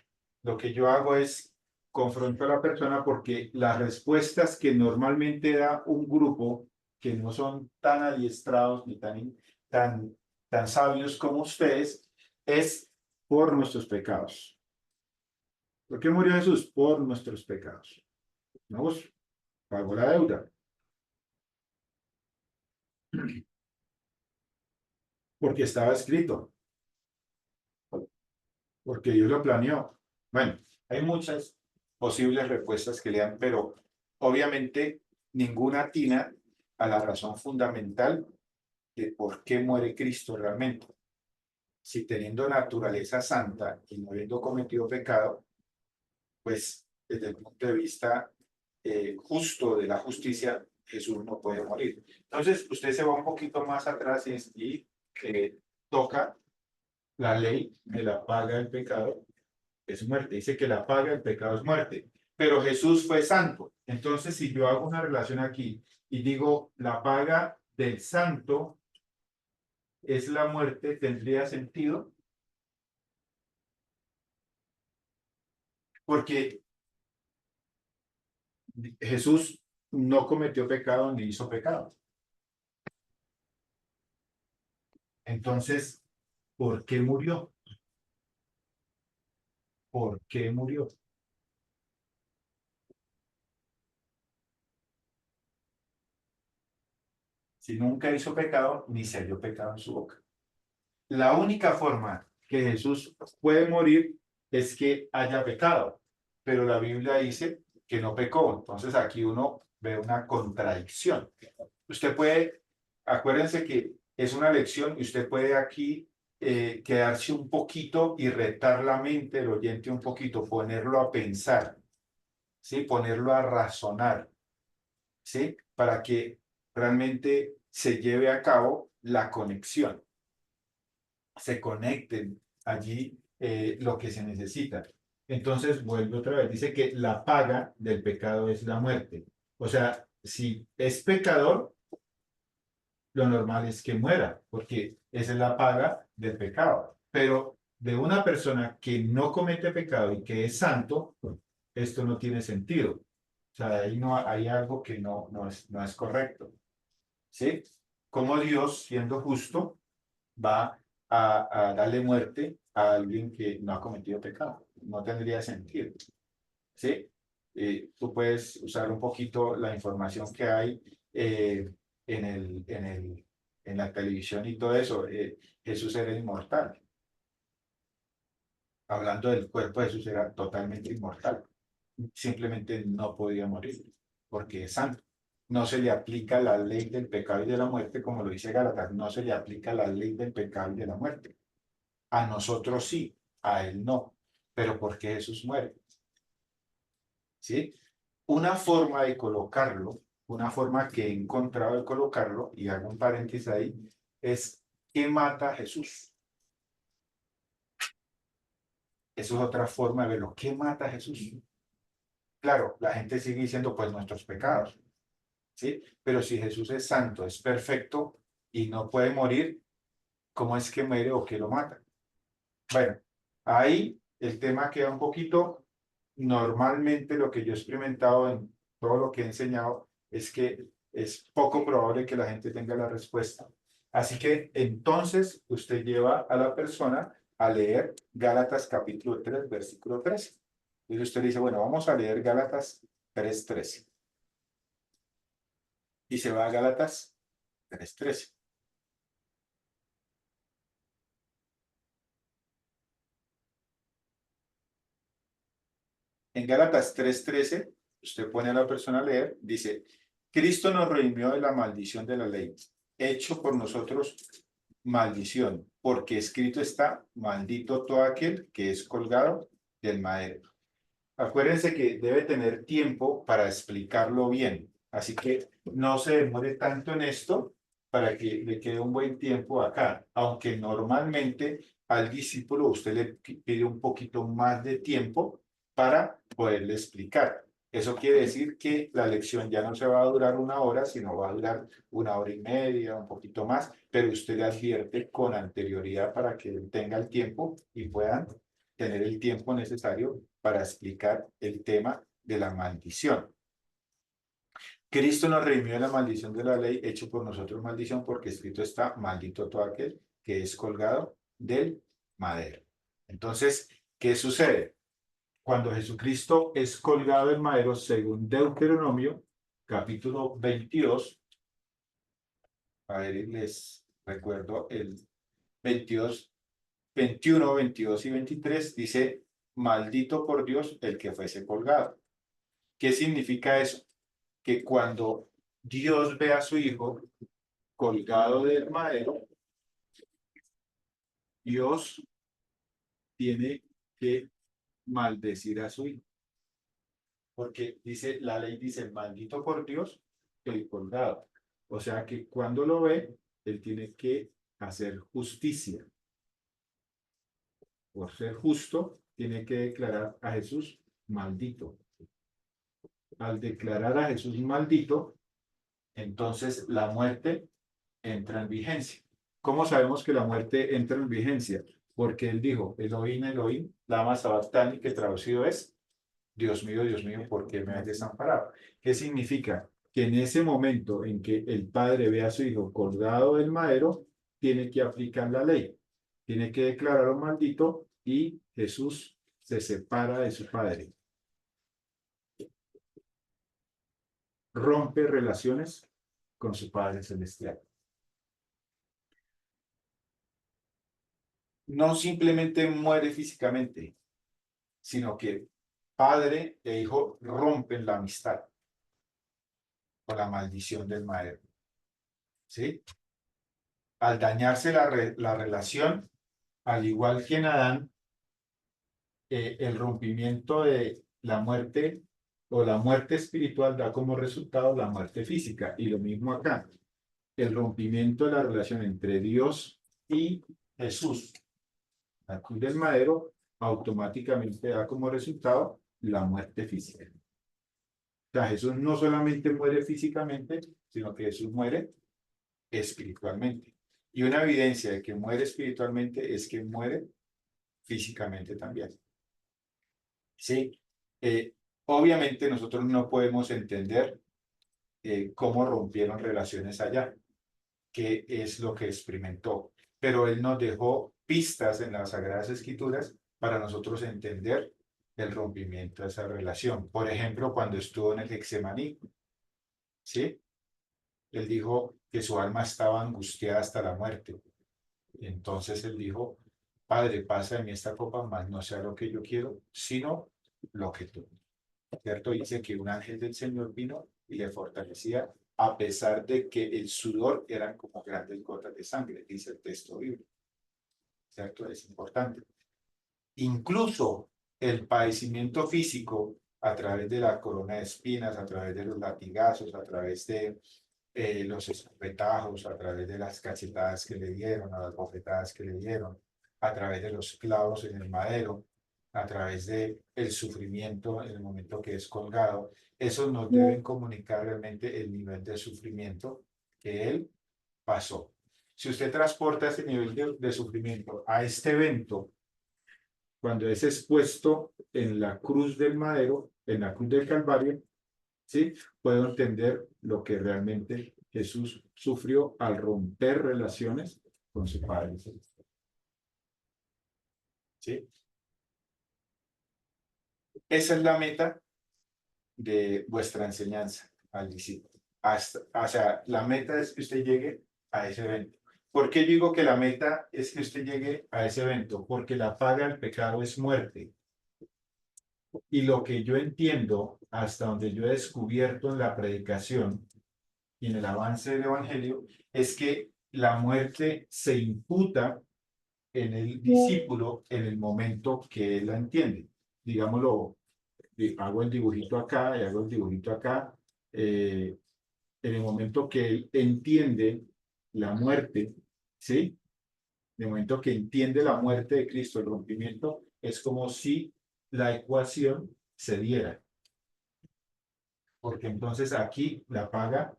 lo que yo hago es confronto a la persona porque las respuestas que normalmente da un grupo que no son tan adiestrados ni tan sabios como ustedes es por nuestros pecados. ¿Por qué murió Jesús? Por nuestros pecados. Nos pagó la deuda. Porque estaba escrito. Porque Dios lo planeó. Bueno, hay muchas posibles respuestas que le dan, pero obviamente ninguna atina a la razón fundamental de por qué muere Cristo realmente. Si teniendo naturaleza santa y no habiendo cometido pecado, pues desde el punto de vista justo de la justicia, Jesús no puede morir. Entonces, usted se va un poquito más atrás y toca la ley de la paga del pecado es muerte. Dice que la paga del pecado es muerte. Pero Jesús fue santo. Entonces, si yo hago una relación aquí y digo la paga del santo es la muerte, ¿tendría sentido? Porque Jesús no cometió pecado ni hizo pecado. Entonces, ¿por qué murió? ¿Por qué murió? Si nunca hizo pecado, ni se halló pecado en su boca. La única forma que Jesús puede morir es que haya pecado, pero la Biblia dice que no pecó. Entonces aquí uno ve una contradicción. Usted puede, acuérdense que es una lección y usted puede aquí quedarse un poquito y retar la mente del oyente un poquito, ponerlo a pensar, ¿sí? Ponerlo a razonar, ¿sí? Para que realmente se lleve a cabo la conexión, se conecten allí lo que se necesita. Entonces vuelve otra vez, dice que la paga del pecado es la muerte. O sea, si es pecador, lo normal es que muera, porque esa es la paga del pecado. Pero de una persona que no comete pecado y que es santo, esto no tiene sentido. O sea, ahí no hay algo que no es correcto. ¿Sí? Como Dios, siendo justo, va a darle muerte a alguien que no ha cometido pecado. No tendría sentido. ¿Sí? Tú puedes usar un poquito la información que hay en en la televisión y todo eso. Jesús era inmortal. Hablando del cuerpo, Jesús era totalmente inmortal. Simplemente no podía morir porque es santo. No se le aplica la ley del pecado y de la muerte, como lo dice Gálatas, no se le aplica la ley del pecado y de la muerte. A nosotros sí, a él no. Pero ¿por qué Jesús muere? ¿Sí? Una forma de colocarlo, una forma que he encontrado de colocarlo, y hago un paréntesis ahí, es ¿qué mata a Jesús? Eso es otra forma de verlo. ¿Qué mata a Jesús? Claro, la gente sigue diciendo pues nuestros pecados, ¿sí? Pero si Jesús es santo, es perfecto y no puede morir, ¿cómo es que muere o qué lo mata? Bueno, ahí el tema queda un poquito, normalmente lo que yo he experimentado en todo lo que he enseñado es que es poco probable que la gente tenga la respuesta. Así que entonces usted lleva a la persona a leer Gálatas capítulo 3, versículo 13. Entonces usted dice, bueno, vamos a leer Gálatas 3:13. Y se va a Gálatas 3:13. En Gálatas 3:13, usted pone a la persona a leer, dice, Cristo nos redimió de la maldición de la ley, hecho por nosotros maldición, porque escrito está, maldito todo aquel que es colgado del madero. Acuérdense que debe tener tiempo para explicarlo bien, así que no se demore tanto en esto para que le quede un buen tiempo acá, aunque normalmente al discípulo usted le pide un poquito más de tiempo para poderle explicar. Eso quiere decir que la lección ya no se va a durar 1 hora, sino va a durar 1 hora y media, un poquito más, pero usted le advierte con anterioridad para que tenga el tiempo y puedan tener el tiempo necesario para explicar el tema de la maldición. Cristo nos redimió de la maldición de la ley, hecho por nosotros maldición, porque escrito está, maldito todo aquel que es colgado del madero. Entonces, ¿qué sucede? Cuando Jesucristo es colgado del madero, según Deuteronomio, capítulo 22, a ver, les recuerdo el 22, 21, 22 y 23, dice, maldito por Dios el que fuese colgado. ¿Qué significa eso? Que cuando Dios ve a su hijo colgado del madero, Dios tiene que maldecir a su hijo. Porque dice, la ley dice, maldito por Dios el colgado. O sea que cuando lo ve, él tiene que hacer justicia. Por ser justo, tiene que declarar a Jesús maldito. Al declarar a Jesús maldito, entonces la muerte entra en vigencia. ¿Cómo sabemos que la muerte entra en vigencia? Porque él dijo, Elohim, Elohim, lama sabactani, que traducido es, Dios mío, ¿por qué me has desamparado? ¿Qué significa? Que en ese momento en que el padre ve a su hijo colgado del madero, tiene que aplicar la ley, tiene que declararlo maldito y Jesús se separa de su padre. Rompe relaciones con su Padre Celestial. No simplemente muere físicamente, sino que padre e hijo rompen la amistad por la maldición del madero. ¿Sí? Al dañarse la relación, al igual que en Adán, el rompimiento de la muerte o la muerte espiritual da como resultado la muerte física. Y lo mismo acá. El rompimiento de la relación entre Dios y Jesús, la cruz del madero, automáticamente da como resultado la muerte física. O sea, Jesús no solamente muere físicamente, sino que Jesús muere espiritualmente. Y una evidencia de que muere espiritualmente es que muere físicamente también. Sí, obviamente nosotros no podemos entender cómo rompieron relaciones allá, qué es lo que experimentó, pero él nos dejó pistas en las Sagradas Escrituras para nosotros entender el rompimiento de esa relación. Por ejemplo, cuando estuvo en el Getsemaní, ¿sí? Él dijo que su alma estaba angustiada hasta la muerte. Y entonces él dijo, Padre, pasa de mí esta copa, mas no sea lo que yo quiero, sino lo que tú. ¿Cierto? Dice que un ángel del Señor vino y le fortalecía a pesar de que el sudor eran como grandes gotas de sangre, dice el texto bíblico. ¿Cierto? Es importante. Incluso el padecimiento físico a través de la corona de espinas, a través de los latigazos, a través de los escopetajos, a través de las cachetadas que le dieron, a las bofetadas que le dieron, a través de los clavos en el madero, a través de el sufrimiento en el momento que es colgado, eso nos deben comunicar realmente el nivel de sufrimiento que él pasó. Si usted transporta ese nivel de sufrimiento a este evento, cuando es expuesto en la cruz del madero, en la cruz del Calvario, ¿sí? Puedo entender lo que realmente Jesús sufrió al romper relaciones con su Padre. ¿Sí? Esa es la meta de vuestra enseñanza al discípulo. O sea, la meta es que usted llegue a ese evento. ¿Por qué digo que la meta es que usted llegue a ese evento? Porque la paga del pecado es muerte. Y lo que yo entiendo, hasta donde yo he descubierto en la predicación y en el avance del Evangelio, es que la muerte se imputa en el discípulo en el momento que él la entiende. Digámoslo, hago el dibujito acá y hago el dibujito acá. En el momento que él entiende la muerte, ¿sí? En el momento que entiende la muerte de Cristo, el rompimiento, es como si la ecuación se diera. Porque entonces aquí la paga,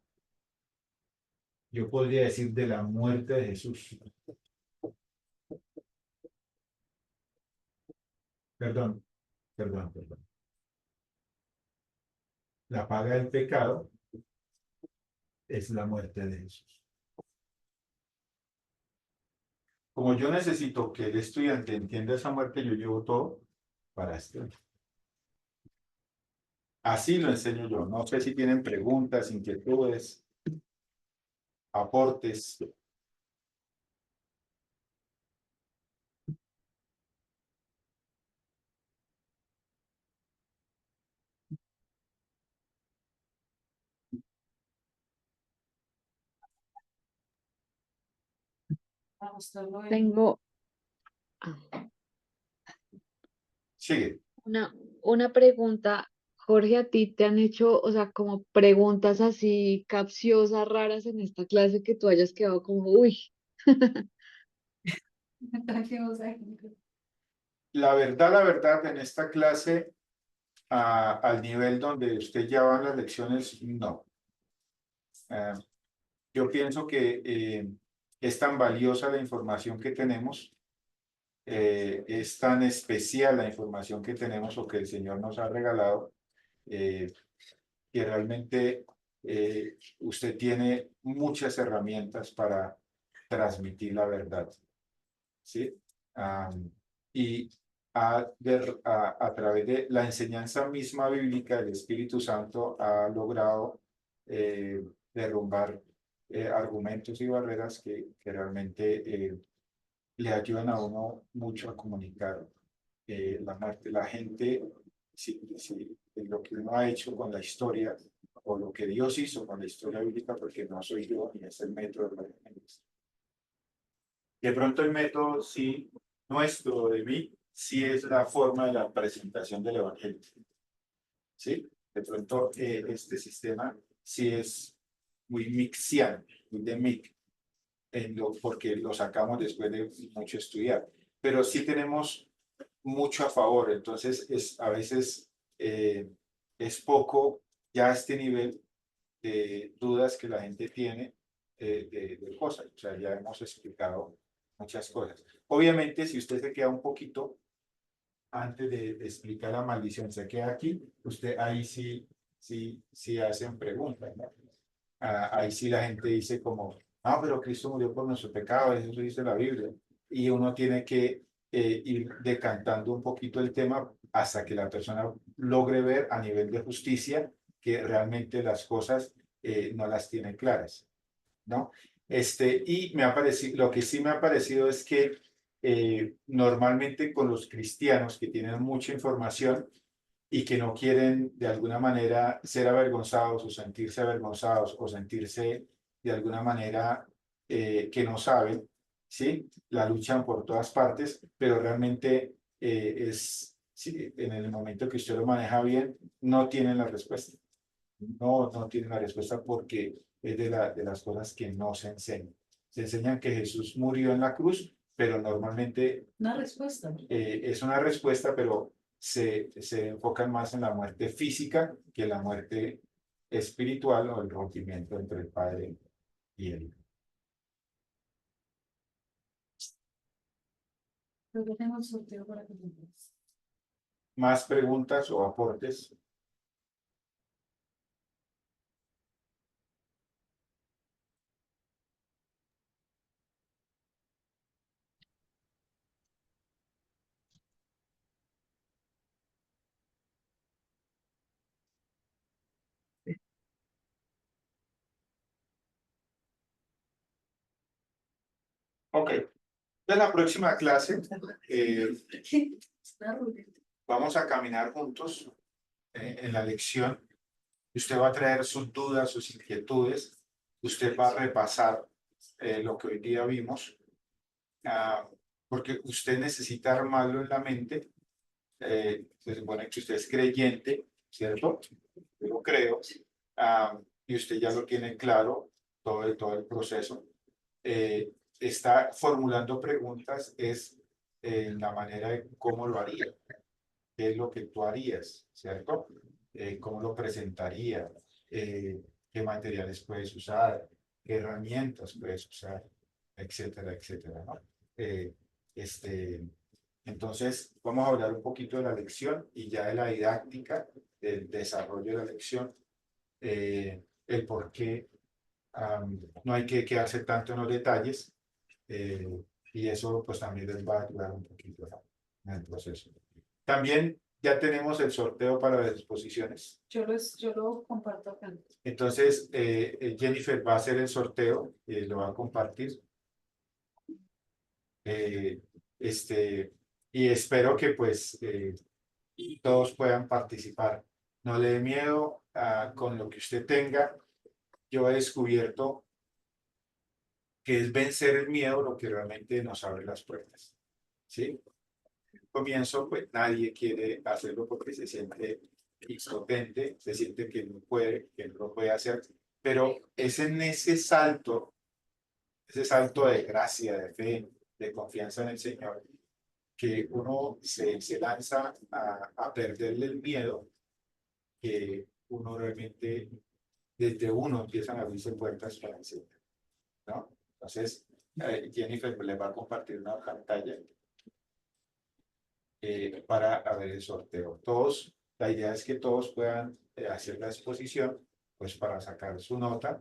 yo podría decir, de la muerte de Jesús. Perdón. La paga del pecado es la muerte de Jesús. Como yo necesito que el estudiante entienda esa muerte, yo llevo todo para esto. Así lo enseño yo. No sé si tienen preguntas, inquietudes, aportes. Tengo Sigue. una pregunta. Jorge, ¿a ti te han hecho, o sea, como preguntas así capciosas, raras en esta clase que tú hayas quedado como, uy? La verdad, en esta clase, al nivel donde usted ya va en las lecciones, no. Yo pienso que es tan valiosa la información que tenemos, es tan especial la información que tenemos o que el Señor nos ha regalado, que realmente usted tiene muchas herramientas para transmitir la verdad. ¿Sí? Y a través de la enseñanza misma bíblica, el Espíritu Santo ha logrado derrumbar argumentos y barreras que realmente le ayudan a uno mucho a comunicar la gente, si lo que uno ha hecho con la historia o lo que Dios hizo con la historia bíblica, porque no soy yo ni es el método de la gente. De pronto el método sí, nuestro de mí, sí es la forma de la presentación del Evangelio. ¿Sí? De pronto este sistema sí es muy mixiano, muy de mic, porque lo sacamos después de mucho estudiar. Pero sí tenemos mucho a favor. Entonces, a veces es poco ya este nivel de dudas que la gente tiene de cosas. O sea, ya hemos explicado muchas cosas. Obviamente, si usted se queda un poquito antes de explicar la maldición, se queda aquí, usted ahí sí hacen preguntas, ¿no? Ahí sí la gente dice como, no, pero Cristo murió por nuestro pecado, eso dice la Biblia. Y uno tiene que ir decantando un poquito el tema hasta que la persona logre ver a nivel de justicia que realmente las cosas no las tiene claras, ¿no? Y me ha parecido, lo que sí me ha parecido es que normalmente con los cristianos que tienen mucha información y que no quieren de alguna manera ser avergonzados o sentirse de alguna manera que no saben, ¿sí? La luchan por todas partes, pero realmente sí, en el momento que usted lo maneja bien, no tienen la respuesta. No tienen la respuesta porque es de las cosas que no se enseñan. Se enseñan que Jesús murió en la cruz, pero normalmente Una respuesta. es una respuesta, pero se enfocan más en la muerte física que la muerte espiritual o el rompimiento entre el Padre y el Hijo. Creo que tengo un sorteo para que me des. ¿Más preguntas o aportes? Ok. En la próxima clase Una ruleta. vamos a caminar juntos en la lección. Usted va a traer sus dudas, sus inquietudes. Usted va a repasar lo que hoy día vimos, porque usted necesita armarlo en la mente. Se supone que usted es creyente, ¿cierto? Yo lo creo. Y usted ya lo tiene claro, todo el proceso. Está formulando preguntas, es la manera de cómo lo haría, qué es lo que tú harías, ¿cierto? Cómo lo presentaría, qué materiales puedes usar, qué herramientas puedes usar, etcétera, etcétera, ¿no? Eh, este, entonces, vamos a hablar un poquito de la lección y ya de la didáctica, del desarrollo de la lección, el por qué no hay que quedarse tanto en los detalles, eh, y eso pues también les va a ayudar un poquito, ¿no? En el proceso. También ya tenemos el sorteo para las exposiciones. Yo lo comparto acá. Entonces, Jennifer va a hacer el sorteo, lo va a compartir. Eh, y espero que pues todos puedan participar. No le dé miedo con lo que usted tenga. Yo he descubierto que es vencer el miedo lo que realmente nos abre las puertas. ¿Sí? Al comienzo, pues nadie quiere hacerlo porque se siente impotente, se siente que no puede, que no lo puede hacer, pero es en ese salto de gracia, de fe, de confianza en el Señor, que uno se lanza a perderle el miedo, que uno realmente, desde uno empiezan a abrirse puertas para el Señor, ¿no? Entonces, Jennifer le va a compartir una pantalla para ver el sorteo. Todos, la idea es que todos puedan hacer la exposición, pues para sacar su nota,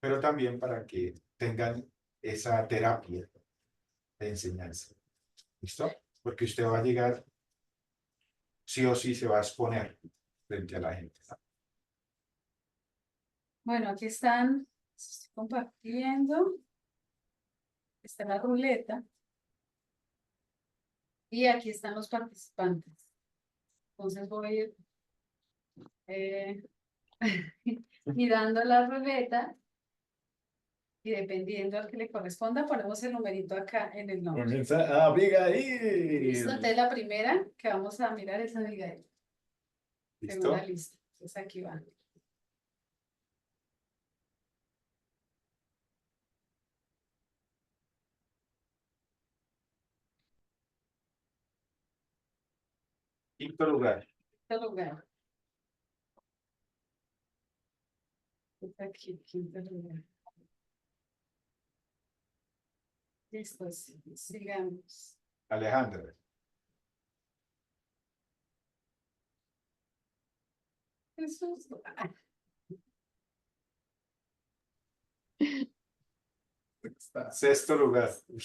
pero también para que tengan esa terapia de enseñanza. ¿Listo? Porque usted va a llegar, sí o sí se va a exponer frente a la gente. Bueno, aquí están, estoy compartiendo. Está la ruleta. Y aquí están los participantes. Entonces voy a ir mirando la ruleta y dependiendo al que le corresponda, ponemos el numerito acá en el nombre. Comienza Listo, Abigail. entonces la primera que vamos a mirar es Abigail. ¿Listo? Segunda lista. Entonces aquí va. Quinto lugar. Quinto lugar. Está aquí, quinto lugar. Listo, sigamos. Alejandra. Jesús. Sexto lugar. Uy,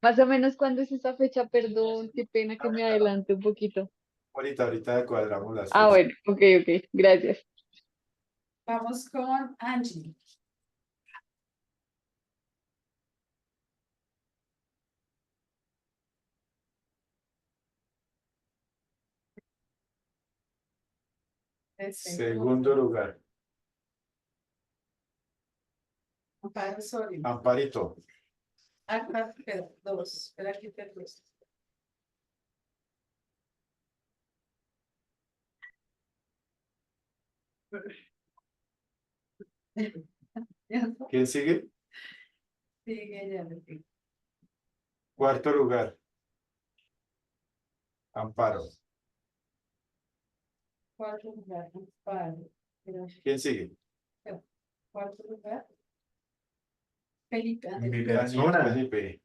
Más o menos, ¿cuándo es esa fecha? Perdón, qué pena que me adelante un poquito. ahorita cuadramos las Ah, fechas. bueno, ok, gracias. Vamos con Angie. Segundo lugar. Amparo Soria. Amparito. Acá, espera, dos. Espera, aquí te dos. ¿Quién sigue? Sigue ya. Cuarto lugar. Amparo. Cuarto lugar, Amparo. ¿Quién sigue? Cuarto lugar. Felipe. Mi Daniel persona. Felipe.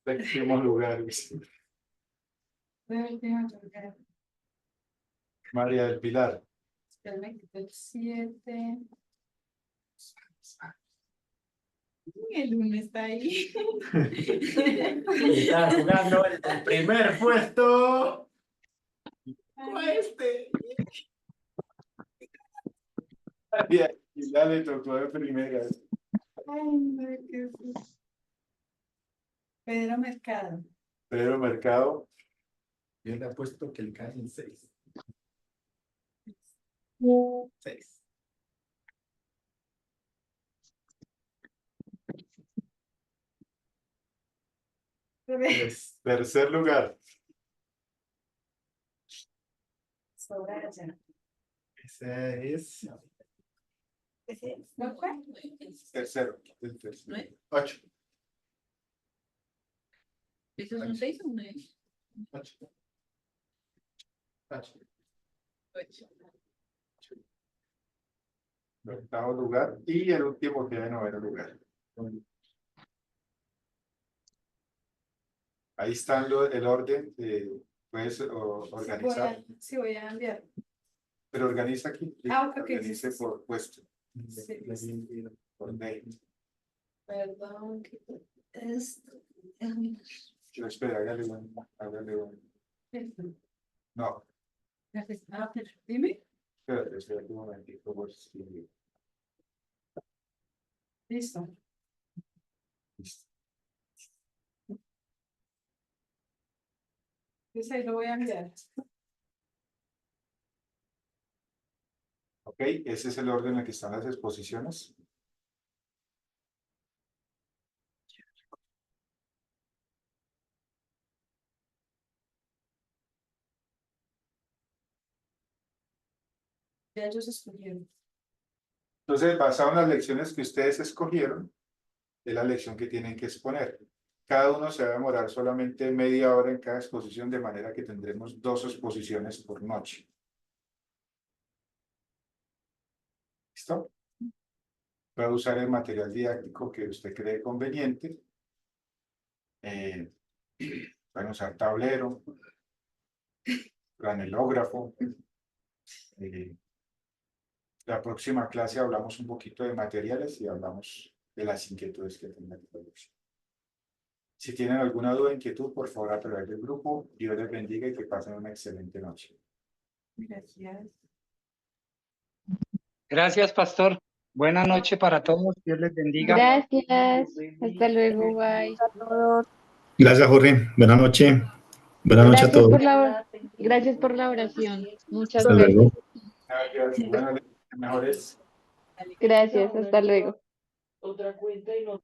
Séptimo lugar. Último lugar. María del Pilar. Espérame, quito el 7. El 1 está ahí. Está jugando el primer puesto. María del Pilar le tocó de primera. Ay, no, qué susto. Pedro Mercado. Pedro Mercado. Yo le apuesto que le caen 6. 6. Tercer lugar. Soraya. Esa es. ¿No fue? Tercero. El tercero. 8. ¿Esos son 6 o 9? 8. 8. Octavo lugar. Y el último queda en noveno lugar. Ahí está el orden. Puedes organizar. Sí, voy a enviar. Pero organiza aquí. Ah, ok, Organice sí. por puesto. Sí. Por name. Perdón. Esto. Yo espera, hágale un. No, Ah, dime. espérate un momentito. Por si... Listo. Listo. Pues ahí lo voy a enviar. Ok, ese es el orden en el que están las exposiciones. Ya ellos escogieron. Entonces, basado en las lecciones que ustedes escogieron, es la lección que tienen que exponer. Cada uno se va a demorar solamente media hora en cada exposición, de manera que tendremos 2 exposiciones por noche. ¿Listo? Va a usar el material didáctico que usted cree conveniente. Van a usar tablero, granelógrafo. La próxima clase hablamos un poquito de materiales y hablamos de las inquietudes que tengan de producción. Si tienen alguna duda o inquietud, por favor, a través del grupo. Dios les bendiga y que pasen una excelente noche. Gracias. Gracias, pastor. Buena noche para todos. Dios les bendiga. Gracias. Hasta luego, bye. Gracias, Jorge. Buenas noches. Buenas noches a todos. Gracias por la oración. Muchas Hasta gracias. luego. Gracias. Buenas, mejores. Gracias, hasta luego. Otra cuenta y no